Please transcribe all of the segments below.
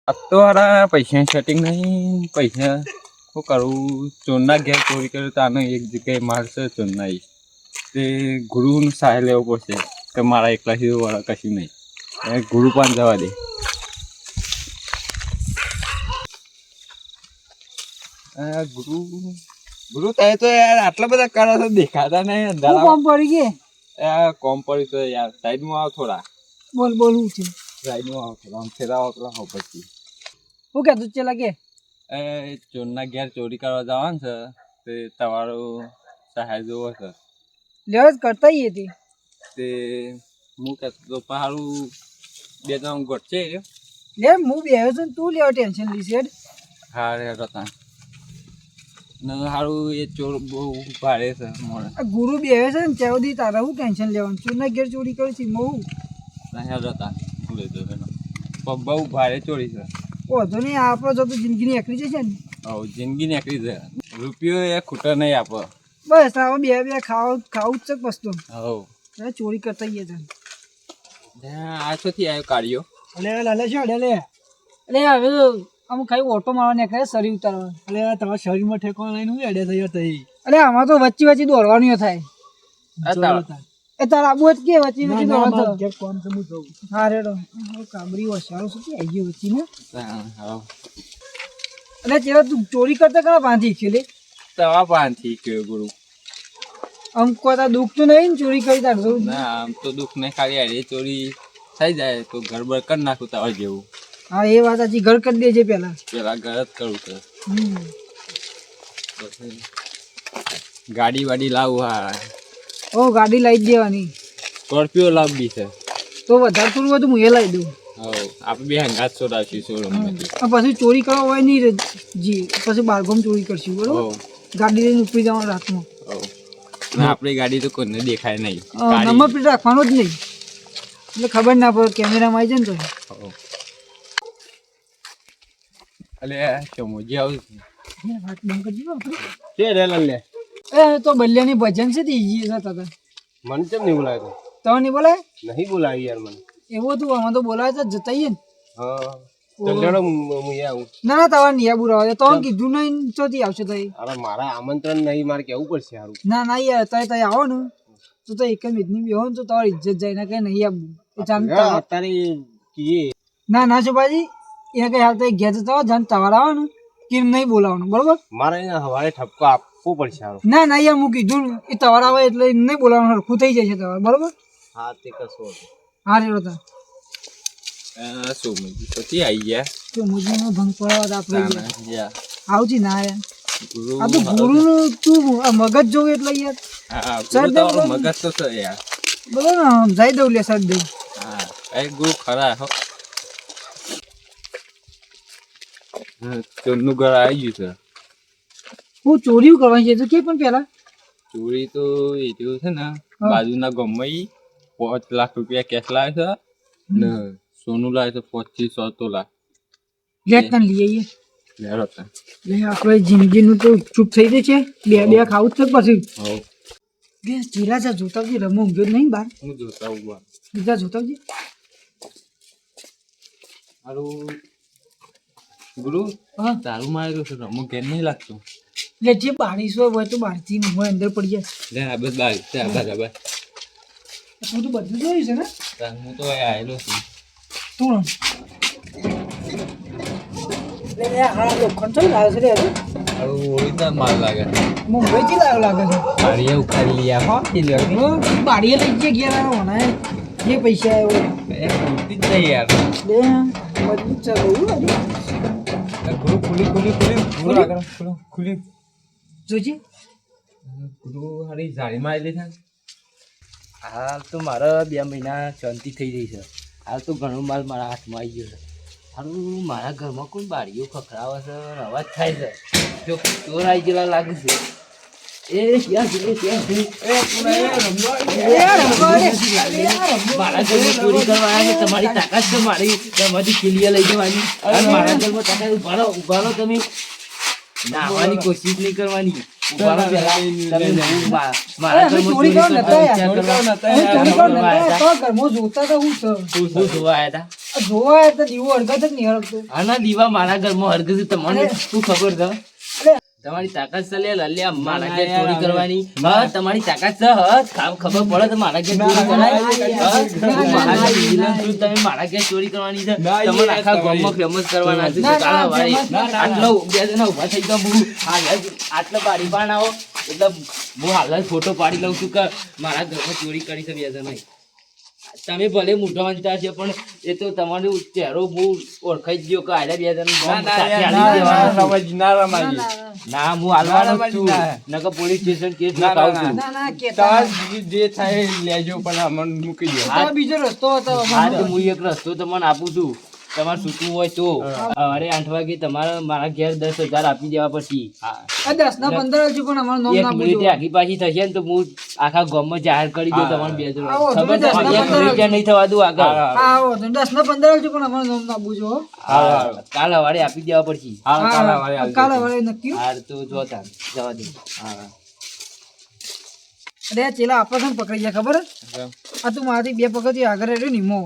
अब तो हमारा पैसे सेटिंग नहीं पैसे को करूँ चोरना घેર ચોરી કર્યો તો આનો એક જગ્યાએ મારશે ચોરના તે ગુરુનું સહાય લેવો પડશે કે મારા એકલાથી વાળા કશું નહીં ગુરુ પણ જવા દે ગુરુ ગુરુ તે તો યાર આટલા બધા કરો તો દેખાતા નહીં અંધારા કોમ પડી ગયે કોમ પડી તો યાર સાઈડમાં આવ થોડા બોલવું છે સાઈડમાં આવ થોડા આમ ફેરાવો પેલા હો પછી હું કહેતું છે લાગે ચોરના ઘેર ચોરી કરવા જવાનું છે તે તમારું સહાય જોવો છે લેવા જ કરતા જ હતી તે હું કહેતો તો પારું બે ત્રણ ગોઠશે લે હું બે આવ્યો છું તું લેવા ટેન્શન લીધી છે હા રે રતા ને સારું એ ચોર બહુ ભારે છે મોડે આ ગુરુ બે આવ્યો છે ને ત્યાં સુધી તારા હું ટેન્શન લેવાનું ચોરના ઘેર ચોરી કરી છે હું રતા લેતો બહુ ભારે ચોરી છે વાંધો નહીં આપણો જો તો જિંદગીની એકરી જશે ને હવ જિંદગી નીકળી છે રૂપિયો એ ખૂટે નહીં આપો બસ આવા બે ખાવું જ છે પસ્તો હવ ચોરી કરતા જ છે આ શોથી આવ્યો કાઢ્યો અલે લાલે છે અડે લે અલે હવે અમુક ખાઈ ઓટો મારવા નીકળે શરીર ઉતારવા અલે તમારા શરીરમાં ઠેકવા લઈને હું અડે થઈ તઈ અલે આમાં તો વચ્ચે દોડવાનું થાય એ તારા આબુ જ કે વચ્ચે દોડવાનું કોમ છે હું જોઉં હા રેડો કાબરી વસારો શું આવી ગયો વચ્ચે ને અલે ચેરા તું ચોરી કરતા કરા બાંધી છે લે તવા પાનથી કયો ગુરુ આમ કોઈ તા દુઃખ તો નહીં ને ચોરી કરી તાર ના આમ તો દુઃખ નહીં ખાલી આડે ચોરી થઈ જાય તો ગરબડ કરી નાખું તાર જેવું હા એ વાત સાચી ઘર કરી દેજે પેલા ઘર જ કરું છે ગાડી વાડી લાવું હા ઓ ગાડી લાવી જ દેવાની સ્કોર્પિયો લાવવી છે તો વધારે થોડું બધું હું એ લાવી દઉં આપણે બે હંગાત છોડાવશું શોરૂમ પછી ચોરી કરવા હોય નહીં જી પછી બારગોમ ચોરી કરશું બરોબર ગાડી લઈને ઉપડી જવાનું રાતમાં આપણી ગાડી તો કોઈને દેખાય નહીં નંબર પ્લેટ રાખવાનો જ નહીં એટલે ખબર ના પડે કેમેરામાં આવી જાય ને તો અલે સમજી આવું વાત બંધ કરજો આપણે કે રે લે એ તો બલ્યાની ભજન છે તીજી હતા મને કેમ નહીં બોલાય તો નહીં બોલાય નહીં બોલાય યાર મને એવું હતું આમાં તો બોલાય તો જતાઈએ ને હા ચલેડો હું આવું ના તમારે નિયા બુરાવા તો કીધું નહીં ચોથી આવશે તો અરે મારા આમંત્રણ નહીં મારે કેવું પડશે સારું ના યાર તય આવો ને તો એક જ મિનિટની બેહો ને તો તમારી ઇજ્જત જાય ને કઈ નહીં આવવું અત્યારે કીએ ના છોપાજી એને કઈ હાલ તો ઘેર જતા જાન તમારે આવો ને કેમ નહીં બોલાવાનું બરોબર મારે હવારે ઠપકો આપવો પડશે સારું ના યાર હું કીધું એ તમારે આવે એટલે નહીં બોલાવાનું હરખું થઈ જાય છે તમારે બરોબર હા તે કશો હા રે હતા સોમજી પછી આવી ગયા તો મુજીનો ભંગ પડાવવા આપણે આવજી ના યાર ગુરુ આ તો ગુરુનું તું આ મગજ જોવે એટલે યાર હા ગુરુ મગજ તો છે યાર બોલો ને સમજાઈ દઉં લે સર દઉં હા એ ગુરુ ખરા હો ચોરનું ઘર આવી ગયું છે હું ચોરી કરવાની છે તો કે પણ પેલા ચોરી તો એ જેવું છે ને બાજુના ગામમાં 5 લાખ રૂપિયા કેશ લાવે છે ને સોનું લાવે છે 2500 તોલા લે તને લઈ આવીએ લેરો તા લે આપણે જિંદગીનું તો ચૂપ થઈ જશે બે ખાવું જ છે પછી હો બે જીરા જા જોતા જ રમો ઊંઘ્યો જ નહીં બાર હું જોતા ઉભા બીજા જોતા જ હારું ગુરુ હા તારું માર્યું છે રમો ઘેર નહીં લાગતું લે જે બારીશ હોય તો બહારથી હોય અંદર પડી જાય લે આ બસ બાર છે બરાબર તું તો બધું જોયું છે ને હું તો આવેલો છું તું લે હા લોખંડ તો લાવે છે રે હારું ઓરિજિનલ માલ લાગે મુંબઈથી લાવ્યો લાગે છે બારીએ ઉખાડી લ્યા હો બારીએ લઈ જઈએ ઘેર આવ્યો ને જે પૈસા આવ્યો એ પૂરતી જ નહીં યાર લે મજબૂત છે બહુ ગુરુ ખુલી જોજે ગુરુ હારી જાળી મારેલી છે હાલ તો મારે 2 મહિના શાંતિ થઈ રહી છે હાલ તો ઘણો માલ મારા હાથમાં આવી ગયો છે હારું મારા ઘરમાં કોઈ બારીઓ ખખડાવે છે અવાજ થાય છે જો ચોર આવી ગયેલા લાગે છે એ ક્યાં છે મારા ઘરમાં ચોરી કરવા આવ્યા છે તમારી તાકાત છે મારી તમારી કિલિયા લઈ જવાની અને મારા ઘરમાં તાકાત ઉભા રહો તમે નાવાની કોશિશ નહીં કરવાની મારા ઘરમાં ચોરી કરવા જોતા તો હું શું જોવા આવ્યા હતા જોવા તો દીવો અડગા તક નહીં હળગતો. આના દીવા મારા ઘરમાં હરગે છે તમને શું ખબર છે અરે તમારી તાકાત છે લે લલ્યા મારા ઘેર ચોરી કરવાની હા તમારી તાકાત છે હા ખબર પડે તો મારા ઘેર ચોરી કરાય હા? હું મારા ઘેર villain છું, તમે મારા ઘેર ચોરી કરવાની છે તમને આખા ગામમાં ફેમસ કરવાના છે ના, કાળા ના, વાળી famous ના, આટલો બે જણા ઊભા થઈ ગયા હું આટલો બારી પાણ આવો એટલે હું હાલ જ ફોટો પાડી લઉં છું કે મારા ઘરમાં ચોરી કરી છે બે જણાએ. તમે ભલે મોટા વાંચતા છે પણ એ તો તમારો ચહેરો હું ઓળખાઈ જ ગયો કે આયરા બે જણા સાથે હાલી દેવાના. ના હું હાલવાનો જ છું નકર પોલીસ સ્ટેશન કેસ લખાવું છું. ના ના કેતા જે થાય એ લેજો પણ અમને મૂકી દો. તો બીજો રસ્તો હતો હા તો હું એક રસ્તો તમને આપું છું તમારે છૂટવું હોય તો અરે 8 વાગે તમારે મારા ઘેર 10,000 આપી દેવા પછી આ 10 ના 15 હજુ પણ અમારું નામ એક ના મિનિટે બોલજો. આગી પાછી થશે ને તો હું આખા ગામમાં જાહેર કરી દઉં તમારે બે જણ આવો, ખબર છે તમે 10 ના એક 15 મિનિટે નહીં થવા દઉં આગળ હા આવો તો 10 ના 15 હજુ પણ અમારું નામ ના બોલજો હો. કાલ સવારે આપી દેવા પડશે હા કાલે વાળે નક્કી હો. હાર તો જોતા જવા દે હા અરે આ ચેલા આપણા પણ પકડી જાય ખબર હે? આ તું મારાથી 2 પગથી આગળ રહ્યો નિમો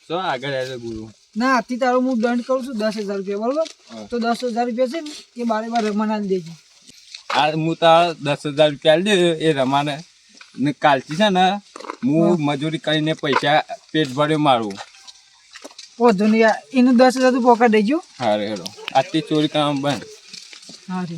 શું આગળ આવે ગુરુ? ના આથી તારો હું દંડ કરું છું 10,000 રૂપિયા બરોબર તો 10,000 રૂપિયા છે ને એ બારે બાર રમવાના આલી દેજો. આ હું તારા 10,000 રૂપિયા આલી દે એ રમાને ને કાલથી છે ને હું મજૂરી કરીને પૈસા પેટ ભર્યો મારું. વાંધો નહીં એનું 10,000 તું પોકા દેજો. હારે હેડો આજથી ચોરી કરવામાં બંધ. હા રે